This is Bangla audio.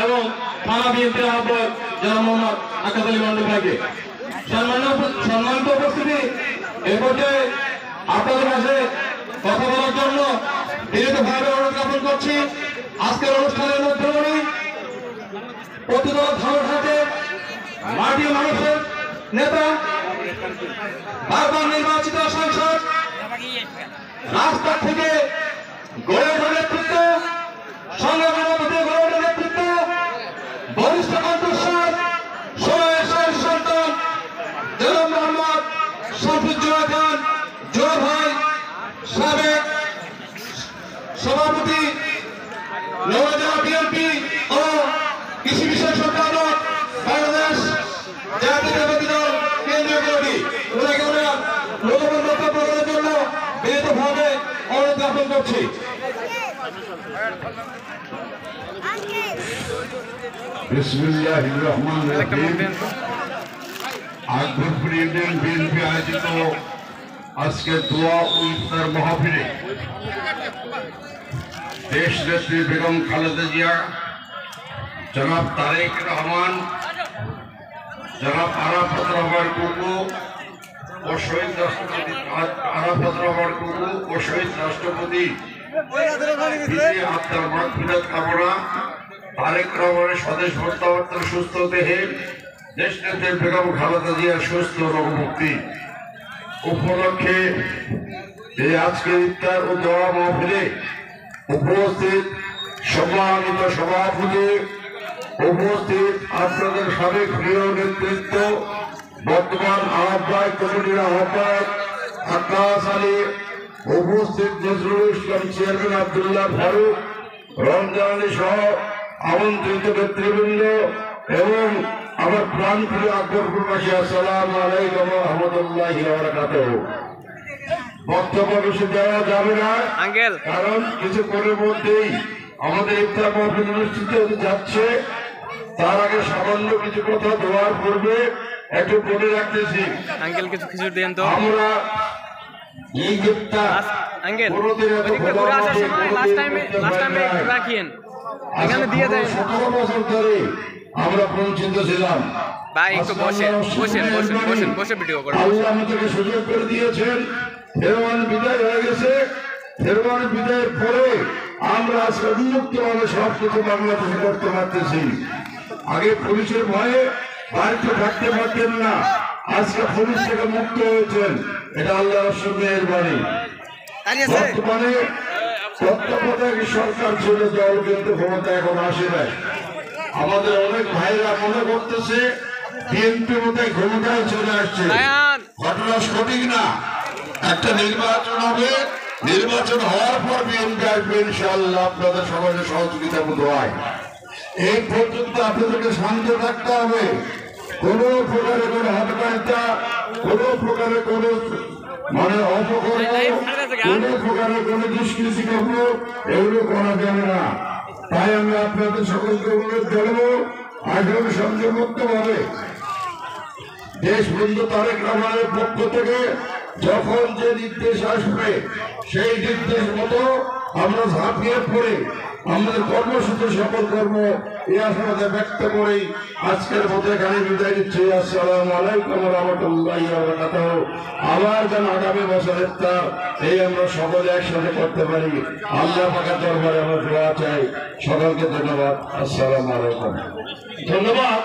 এবং থানা বিএনপির আহ্বায়ক জনাব মোহাম্মদ আকাশ আলী মন্ডল ভাইকে। সম্মানিত উপস্থিতি, এ পর্যায়ে আপনাদের মাঝে কথা বলার জন্য বিনীতভাবে অনুরোধ জ্ঞাপন করছি। আজকের অনুষ্ঠানের মধ্যমণি প্রতিদল ধানঘাটে মাটি মানুষের নেতা, বারবার নির্বাচিত সাংসদ, রাস্তা থেকে গড়ে ওঠা নেতৃত্ব, সংগ্রামের মধ্য দিয়ে গড়ে ওঠা নেতৃত্ব, বরিষ্ঠ কণ্ঠস্বর, সময়ের শেষ সন্তান জনাব মোহাম্মদ শফিউজ্জামান খান জয় ভাই, সাবেক সভাপতি নওগাঁ বিএনপি ও কৃষি বিষয় সম্পাদক বাংলাদেশ জাতীয়তাবাদী দল কেন্দ্রীয় কমিটি, ওনাকে ওনার মূল্যবান বক্তব্য প্রদানের জন্য বিনীতভাবে অনুরোধ জ্ঞাপন করছি। বিসমিল্লাহির রহমানির রহিম। আকবরপুর ইউনিয়ন বিএনপি আয়োজিত আজকে দোয়া ও ইফতার মাহফিলে দেশ নেত্রী বেগম খালেদা জিয়া, জনাব তারেক রহমান, জনাব আরাফাত রহমান কুকু ও শহীদ রাষ্ট্রপতি আরাফাত রহমান কুকু ও শহীদ রাষ্ট্রপতি আত্মার মাগফিরাত কামনা, তারেক রহমানের স্বদেশ প্রত্যাবর্তন, সুস্থ দেহে দেশ নেত্রী বেগম খালেদা জিয়ার সুস্থ রোগমুক্তি উপলক্ষে এই আজকের ইফতার ও দোয়া মাহফিলে উপস্থিত সম্মানিত সভাপতি, উপস্থিত আপনাদের সাবেক প্রিয় নেতৃত্ব, বর্তমান আহ্বায়ক কমিটির আহ্বায়ক আকাশ আলী, উপস্থিত নজরুল ইসলাম চেয়ারম্যান আব্দুল্লাহ ফারুক, রমজান আলী সহ আমন্ত্রিত নেতৃবৃন্দ এবং আমার প্রাণপ্রিয় আকবরপুরবাসী, আসসালামু আলাইকুম ওয়া রাহমাতুল্লাহি ওয়া বারাকাতুহু। বক্তব্য বেশি দেওয়া যাবে না, কারণ কিছুক্ষণের মধ্যেই আমাদের ইফতার মাহফিল অনুষ্ঠিত হতে যাচ্ছে। তার আগে সামান্য কিছু কথা দোয়ার পূর্বে একটু বলে রাখতেছি। আমরা এই ইফতার বছর ধরে আমরা পরিচিত ছিলাম। আল্লাহ আমাদেরকে সুযোগ করে দিয়েছেন, ফেরওয়ান বিদায় হয়ে গেছে। ফেরওয়ান বিদায়ের পরে আমরা আজকে উন্মুক্ত ভাবে সবকিছু বাংলাদেশে করতে পারতেছি। আগে পুলিশের ভয়ে বাড়িতে থাকতে পারতেন না, আজকে পুলিশ থেকে মুক্ত হয়েছেন, এটা আল্লাহর রসুলের বাণী। বর্তমানে তত্ত্বাবধায়ক সরকার ছিল দল, কিন্তু ক্ষমতা এখন আসে নাই। আমাদের অনেক ভাইরা মনে করতেছে বিএনপি বোধহয় ক্ষমতায় চলে আসছে। ঘটনা সঠিক না। একটা নির্বাচন হবে, নির্বাচন হওয়ার পর বিএনপি আসবে ইনশাআল্লাহ, আপনাদের সবাইকে সহযোগিতা মতো হয়। এই পর্যন্ত আপনাদেরকে শান্ত থাকতে হবে। কোন প্রকারের কোন হটকারিতা, কোন প্রকারের কোন অপকর্ম, কোন প্রকারের কোন দুষ্কৃতি কর্ম এগুলো করা যাবে না। তাই আমি আপনাদের সকলকে অনুরোধ জানাবো, আগ্রহ সংযমুক্ত ভাবে দেশ বন্ধু তারেক রহমানের পক্ষ থেকে যখন যে নির্দেশ আসবে সেই নির্দেশ মতো আমরা ঝাঁপিয়ে পড়ে আমাদের কর্মসূচি সকল কর্ম এই আশাবাদে ব্যক্ত করেই আজকের মতো এখানে বিদায় দিচ্ছি। আসসালামু আলাইকুম ওয়া রাহমাতুল্লাহি ওয়া বারাকাতুহু। আবার যেন আগামী বছরের তার এই আমরা সকলে একসাথে করতে পারি, আল্লাহ পাকের দরবারে আমরা দোয়া চাই। সকলকে ধন্যবাদ। আসসালামু আলাইকুম। ধন্যবাদ।